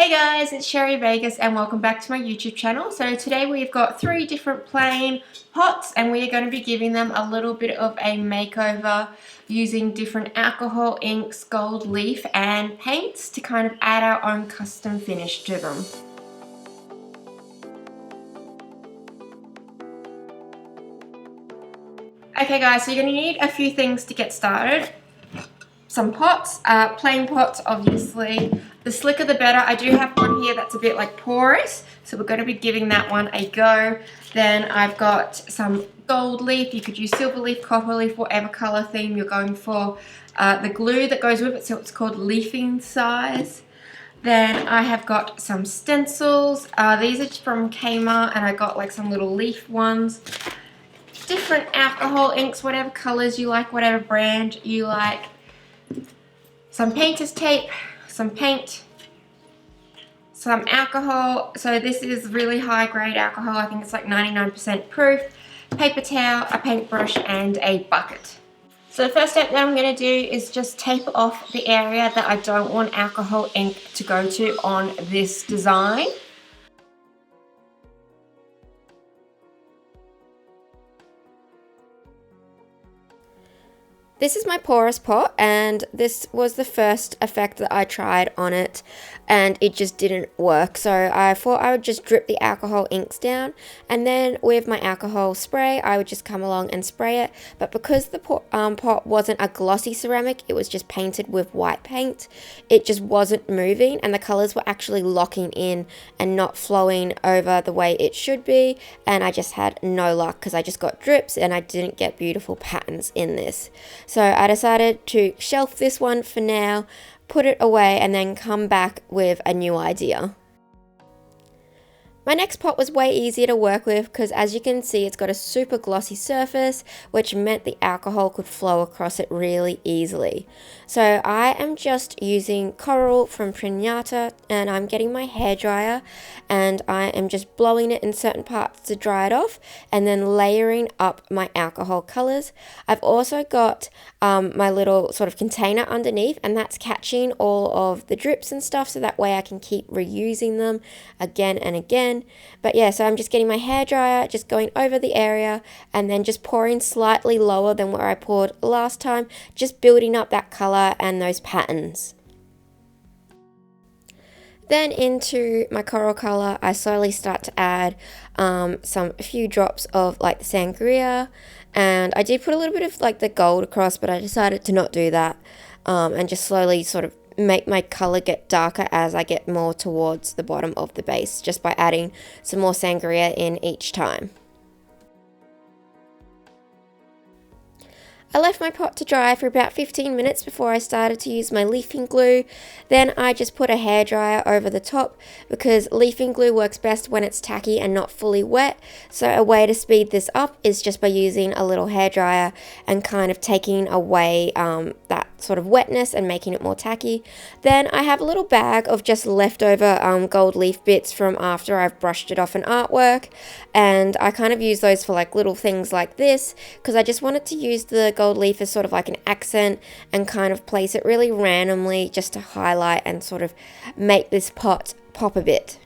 Hey guys, it's Sherry Vegas and welcome back to my YouTube channel. So today we've got 3 different plain pots and we are going to be giving them a little bit of a makeover using different alcohol, inks, gold leaf and paints to kind of add our own custom finish to them. Okay guys, so you're going to need a few things to get started. Some pots, plain pots obviously. The slicker the better. I do have one here that's a bit like porous, so we're going to be giving that one a go. Then I've got some gold leaf. You could use silver leaf, copper leaf, whatever color theme you're going for. The glue that goes with it, so it's called leafing size. Then I have got some stencils. These are from Kmart and I got like some little leaf ones. Different alcohol inks, whatever colors you like, whatever brand you like. Some painter's tape, some paint, some alcohol. So this is really high grade alcohol. I think it's like 99% proof. Paper towel, a paintbrush and a bucket. So the first step that I'm going to do is just tape off the area that I don't want alcohol ink to go to on this design. This is my porous pot and this was the first effect that I tried on it and it just didn't work. So I thought I would just drip the alcohol inks down and then with my alcohol spray I would just come along and spray it. But because the pot wasn't a glossy ceramic, it was just painted with white paint, it just wasn't moving and the colors were actually locking in and not flowing over the way it should be, and I just had no luck because I just got drips and I didn't get beautiful patterns in this. So I decided to shelf this one for now, put it away and then come back with a new idea. My next pot was way easier to work with because as you can see it's got a super glossy surface, which meant the alcohol could flow across it really easily. So I am just using coral from Pinata and I'm getting my hairdryer and I am just blowing it in certain parts to dry it off and then layering up my alcohol colors. I've also got my little sort of container underneath and that's catching all of the drips and stuff so that way I can keep reusing them again and again. But yeah, so I'm just getting my hairdryer, just going over the area and then just pouring slightly lower than where I poured last time, just building up that color and those patterns. Then into my coral color, I slowly start to add a few drops of like the sangria, and I did put a little bit of like the gold across, but I decided to not do that and just slowly sort of make my color get darker as I get more towards the bottom of the base, just by adding some more sangria in each time. I left my pot to dry for about 15 minutes before I started to use my leafing glue. Then I just put a hairdryer over the top because leafing glue works best when it's tacky and not fully wet. So a way to speed this up is just by using a little hairdryer and kind of taking away that sort of wetness and making it more tacky. Then I have a little bag of just leftover gold leaf bits from after I've brushed it off an artwork, and I kind of use those for like little things like this because I just wanted to use the gold leaf as sort of like an accent and kind of place it really randomly just to highlight and sort of make this pot pop a bit.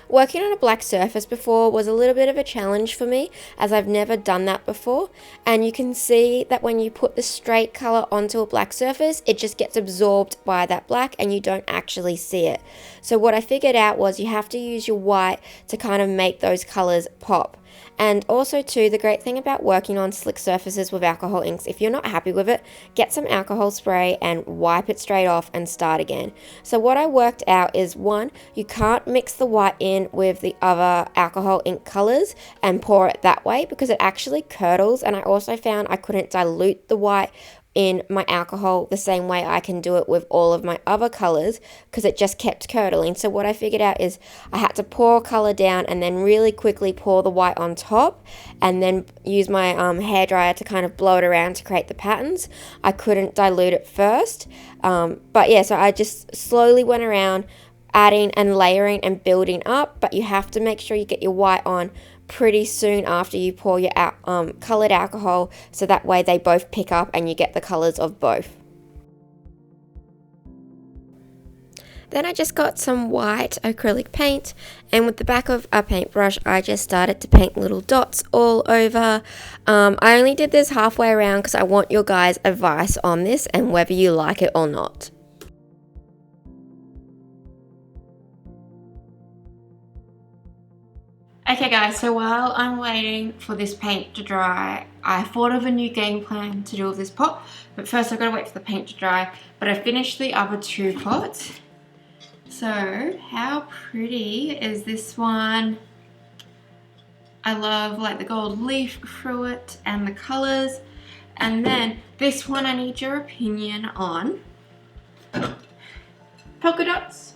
Working on a black surface before was a little bit of a challenge for me as I've never done that before, and you can see that when you put the straight color onto a black surface it just gets absorbed by that black and you don't actually see it. So what I figured out was you have to use your white to kind of make those colors pop. And also too, the great thing about working on slick surfaces with alcohol inks, if you're not happy with it, get some alcohol spray and wipe it straight off and start again. So what I worked out is, one, you can't mix the white in with the other alcohol ink colors and pour it that way because it actually curdles, and I also found I couldn't dilute the white in my alcohol the same way I can do it with all of my other colors because it just kept curdling. So what I figured out is I had to pour color down and then really quickly pour the white on top and then use my hairdryer to kind of blow it around to create the patterns. I couldn't dilute it first, but yeah, so I just slowly went around adding and layering and building up, but you have to make sure you get your white on pretty soon after you pour your colored alcohol so that way they both pick up and you get the colors of both. Then I just got some white acrylic paint, and with the back of a paintbrush I just started to paint little dots all over. I only did this halfway around because I want your guys' advice on this and whether you like it or not. Okay guys, so while I'm waiting for this paint to dry, I thought of a new game plan to do with this pot. But first I've got to wait for the paint to dry. But I finished the other two pots. So how pretty is this one? I love like the gold leaf through it and the colors. And then this one I need your opinion on. Polka dots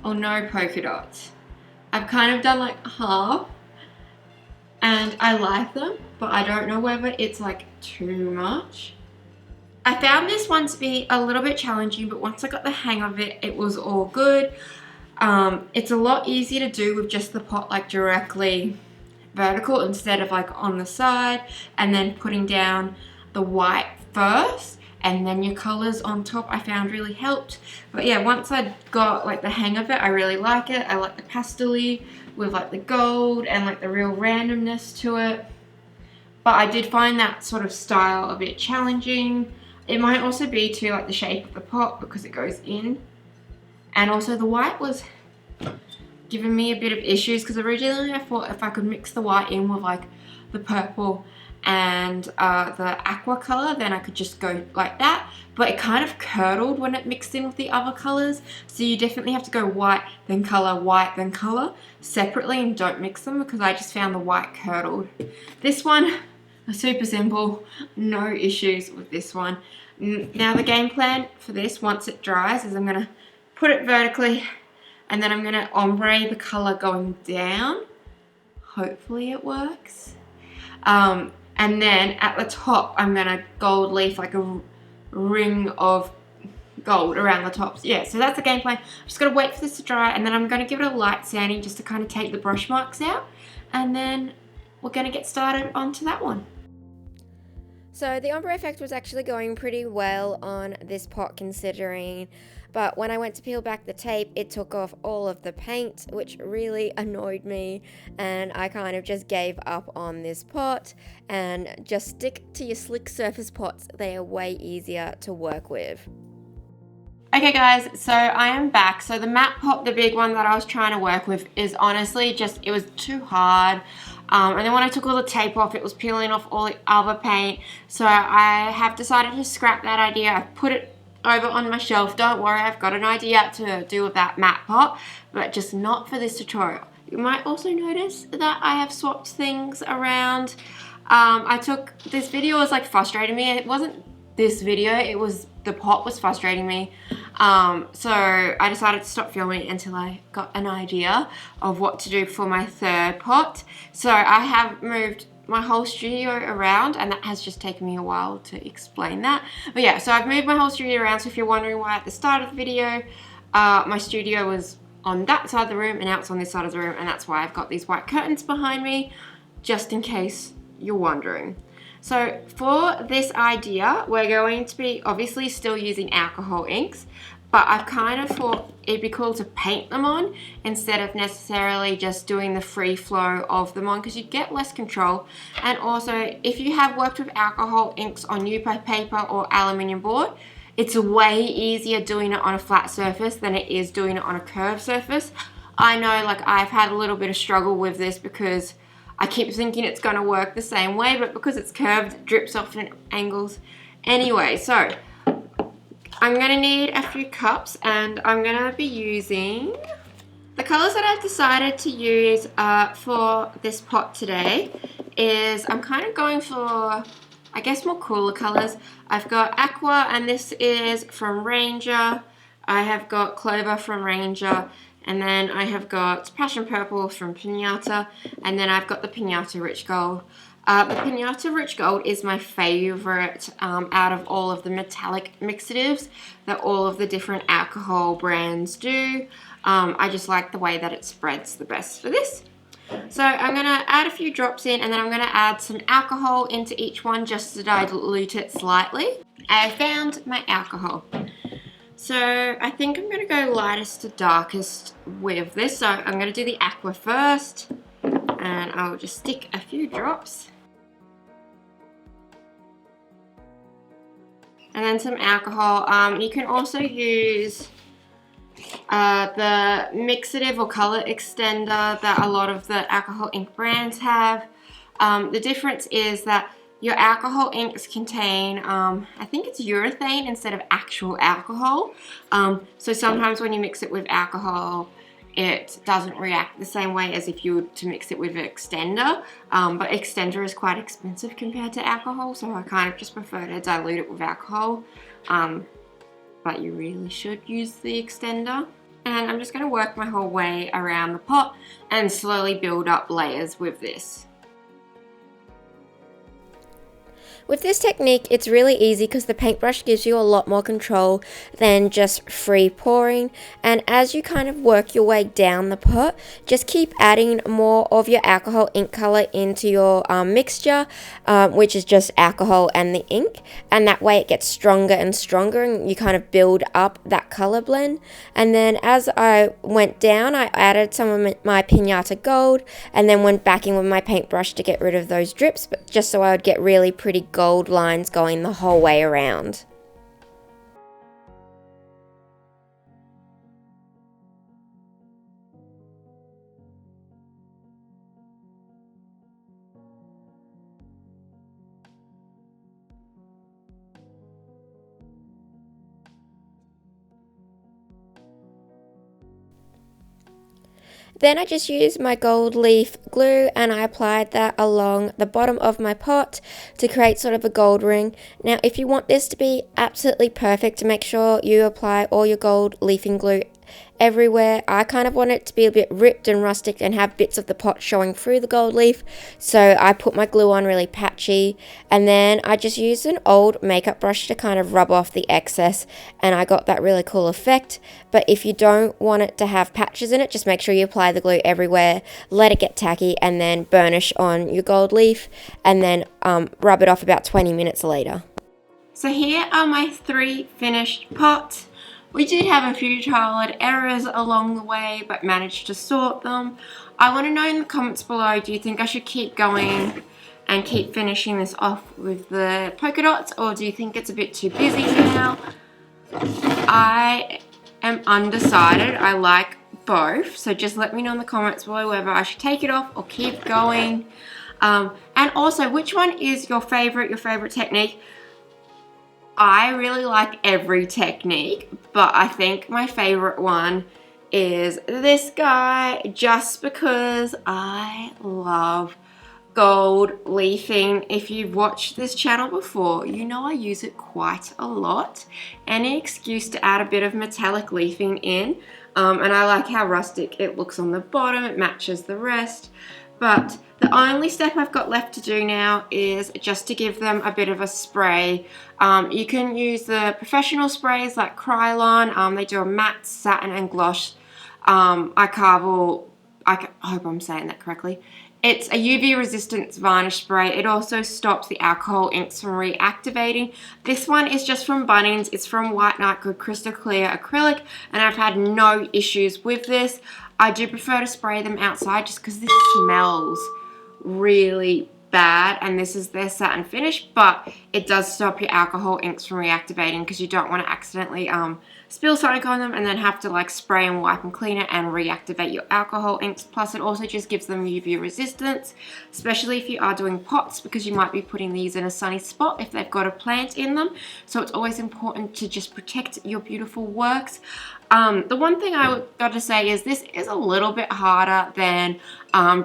or no polka dots? I've kind of done like half and I like them, but I don't know whether it's like too much. I found this one to be a little bit challenging, but once I got the hang of it, it was all good. It's a lot easier to do with just the pot like directly vertical instead of like on the side, and then putting down the white first and then your colors on top I found really helped. But yeah, once I got like the hang of it, I really like it. I like the pastel-y with like the gold and like the real randomness to it. But I did find that sort of style a bit challenging. It might also be too like the shape of the pot because it goes in. And also the white was giving me a bit of issues because originally I thought if I could mix the white in with like the purple and the aqua color, then I could just go like that. But it kind of curdled when it mixed in with the other colors. So you definitely have to go white, then color separately and don't mix them because I just found the white curdled. This one, super simple, no issues with this one. Now the game plan for this, once it dries, is I'm going to put it vertically and then I'm going to ombre the color going down. Hopefully it works. And then at the top, I'm going to gold leaf like a ring of gold around the tops. Yeah, so that's the game plan. I'm just going to wait for this to dry and then I'm going to give it a light sanding just to kind of take the brush marks out. And then we're going to get started onto that one. So the ombre effect was actually going pretty well on this pot considering, but when I went to peel back the tape, it took off all of the paint, which really annoyed me, and I kind of just gave up on this pot. And just stick to your slick surface pots, they are way easier to work with. Okay guys, so I am back. So the matte pot, the big one that I was trying to work with, is honestly just, it was too hard. And then when I took all the tape off, it was peeling off all the other paint. So I have decided to scrap that idea. I've put it over on my shelf. Don't worry, I've got an idea to do with that matte pot, but just not for this tutorial. You might also notice that I have swapped things around. This video was like frustrating me. It wasn't this video, it was the pot was frustrating me. So I decided to stop filming until I got an idea of what to do for my third pot. So I have moved my whole studio around, and that has just taken me a while to explain that. But yeah, so I've moved my whole studio around. So if you're wondering why at the start of the video, my studio was on that side of the room and now it's on this side of the room, and that's why I've got these white curtains behind me, just in case you're wondering. So for this idea, we're going to be obviously still using alcohol inks, but I've kind of thought it'd be cool to paint them on instead of necessarily just doing the free flow of them on, because you get less control. And also, if you have worked with alcohol inks on UPA paper or aluminium board, it's way easier doing it on a flat surface than it is doing it on a curved surface. I know, like, I've had a little bit of struggle with this because I keep thinking it's going to work the same way, but because it's curved, it drips off in angles. Anyway, so I'm going to need a few cups, and I'm going to be using the colors that I've decided to use for this pot today. I'm kind of going for, I guess, more cooler colors. I've got Aqua, and this is from Ranger. I have got Clover from Ranger. And then I have got Passion Purple from Pinata, and then I've got the Pinata Rich Gold. The Pinata Rich Gold is my favorite out of all of the metallic mixatives that all of the different alcohol brands do. I just like the way that it spreads the best for this. So I'm going to add a few drops in, and then I'm going to add some alcohol into each one just to dilute it slightly. I found my alcohol. So I think I'm going to go lightest to darkest with this. So I'm going to do the aqua first, and I'll just stick a few drops. And then some alcohol. You can also use the mixative or color extender that a lot of the alcohol ink brands have. The difference is that your alcohol inks contain, I think it's urethane instead of actual alcohol. So sometimes when you mix it with alcohol, it doesn't react the same way as if you were to mix it with an extender. But extender is quite expensive compared to alcohol, so I kind of just prefer to dilute it with alcohol. But you really should use the extender. And I'm just going to work my whole way around the pot and slowly build up layers with this. With this technique, it's really easy because the paintbrush gives you a lot more control than just free pouring. And as you kind of work your way down the pot, just keep adding more of your alcohol ink color into your mixture, which is just alcohol and the ink. And that way it gets stronger and stronger, and you kind of build up that color blend. And then as I went down, I added some of my Pinata Gold and then went back in with my paintbrush to get rid of those drips, but just so I would get really pretty gold lines going the whole way around. Then I just used my gold leaf glue and I applied that along the bottom of my pot to create sort of a gold ring. Now if you want this to be absolutely perfect, make sure you apply all your gold leafing glue everywhere. I kind of want it to be a bit ripped and rustic and have bits of the pot showing through the gold leaf, so I put my glue on really patchy, and then I just used an old makeup brush to kind of rub off the excess, and I got that really cool effect. But if you don't want it to have patches in it, just make sure you apply the glue everywhere, let it get tacky, and then burnish on your gold leaf, and then rub it off about 20 minutes later. So here are my 3 finished pots. We did have a few trial and errors along the way, but managed to sort them. I want to know in the comments below, do you think I should keep going and keep finishing this off with the polka dots, or do you think it's a bit too busy now? I am undecided. I like both, so just let me know in the comments below whether I should take it off or keep going. And also, which one is your favorite technique? I really like every technique, but I think my favorite one is this guy, just because I love gold leafing. If you've watched this channel before, you know I use it quite a lot. Any excuse to add a bit of metallic leafing in, and I like how rustic it looks on the bottom. It matches the rest. But the only step I've got left to do now is just to give them a bit of a spray. You can use the professional sprays like Krylon. They do a matte, satin, and gloss. I hope I'm saying that correctly. It's a UV resistance varnish spray. It also stops the alcohol inks from reactivating. This one is just from Bunnings. It's from White Knight Good Crystal Clear Acrylic, and I've had no issues with this. I do prefer to spray them outside just because this smells really bad, and this is their satin finish, but it does stop your alcohol inks from reactivating because you don't want to accidentally spill something on them and then have to like spray and wipe and clean it and reactivate your alcohol inks. Plus it also just gives them UV resistance, especially if you are doing pots, because you might be putting these in a sunny spot if they've got a plant in them. So it's always important to just protect your beautiful works. The one thing I got to say is this is a little bit harder than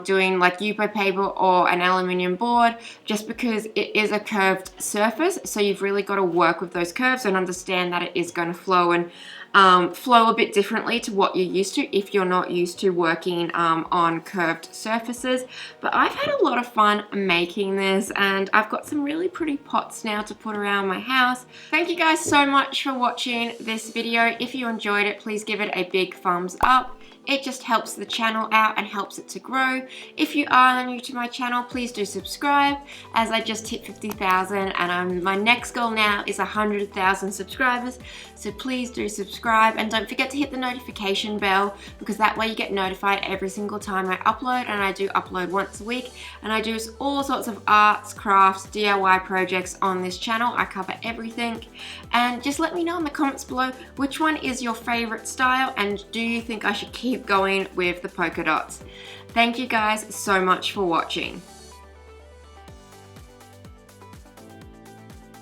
doing like Yupo paper or an aluminium board, just because it is a curved surface, so you've really got to work with those curves and understand that it is going to flow, and flow a bit differently to what you're used to if you're not used to working on curved surfaces. But I've had a lot of fun making this, and I've got some really pretty pots now to put around my house. Thank you guys so much for watching this video. If you enjoyed it, please give it a big thumbs up. It just helps the channel out and helps it to grow. If you are new to my channel, please do subscribe, as I just hit 50,000 and my next goal now is 100,000 subscribers. So please do subscribe, and don't forget to hit the notification bell, because that way you get notified every single time I upload, and I do upload once a week, and I do all sorts of arts, crafts, DIY projects on this channel. I cover everything, and just let me know in the comments below which one is your favorite style, and do you think I should keep going with the polka dots? Thank you guys so much for watching.